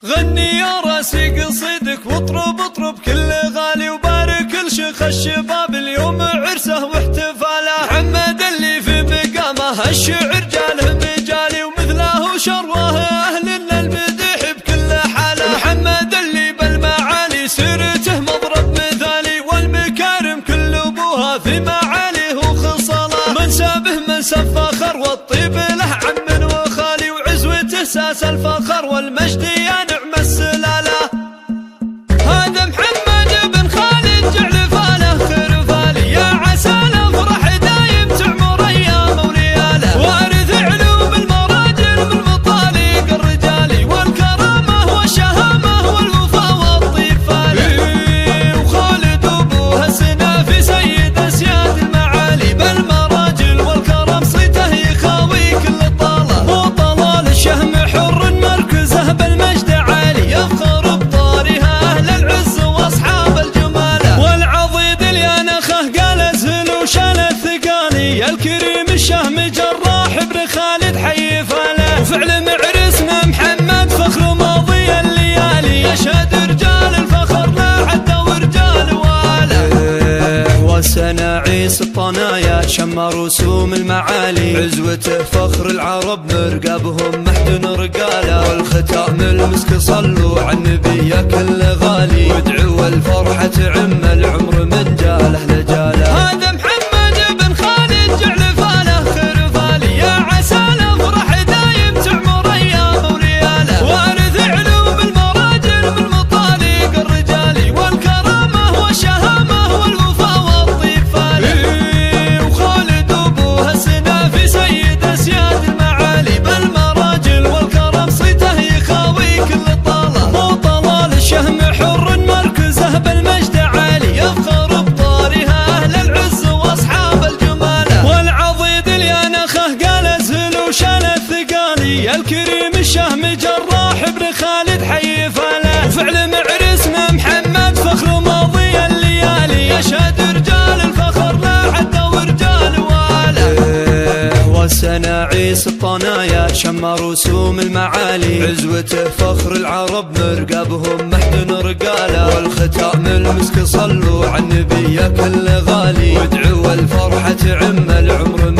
غني يا راسي قصيدك واطرب اطرب كل غالي وبارك لشيخ الشباب اليوم عرسه واحتفاله. محمد اللي في مقامه الشعر جاله مجالي ومثله شروه اهل المدح بكل حاله. محمد اللي بالمعالي سيرته مضرب مثالي والمكارم كل ابوها في معاليه وخصاله. من سابه من سفاخر والطيب له عم وخالي وعزوته ساس الفخر والمجد يا نعم السلاله. هذا محمد بن خالد جعل فاله خير فالي يا عسى الافراح دايم تعمر ايام ولياله. وارث علوم المراجل بالمطالق الرجالي والكرامه والشهامه والوفا والطيب فالي. وخالد ابوه السنافي سيد اسياد المعالي بالمراجل والكرم صيته يخاوي كل طاله. وطلال الشهم حر مركزه بالمجد عالي يفخر بطارها اهل العز واصحاب الجماله. والعضيد اليانخه قال ازهل وشال الثقالي الكريم الشهم جراح بن خالد حي فاله. وفعل معرسنا محمد فخر ماضي الليالي يشهد رجال الفخر لا عد ورجال واله. والسناعيس الطنايا شم رسوم المعالي عزوته فخر العرب مرقبهم محد رقاله. والختام المسك صلوا على النبي يا كل غالي وادعوا الفرحة تعم العمر من جاله لجاله. هذا محمد بن خالد جعل فاله خير فالي يا عسى الافراح دايم تعمر ايام ولياله. وارث علوم المراجل بالمطالق الرجالي والكرامه والشهامه والوفا والطيب فالي. وخالد ابوه السنافي سيد اسياد المعالي بالمراجل والكرم صيته يخاوي كل طاله. وطلال الشهم حر مركزه بالمجد عالي يفخر بطارها اهل العز واصحاب الجماله. والعضيد اليانخه قال ازهل وشال الثقالي الكريم الشهم جراح بن خالد حي فاله. وفعل معرسنا محمد فخر ماضي الليالي يشهد رجال الفخر لا عد ورجال واله. والسناعيس الطنايا شم رسوم المعالي عزوته فخر العرب مرقبهم محد رقاله. والختام المسك صلوا على النبي يا كل غالي وادعوا الفرحة تعم العمر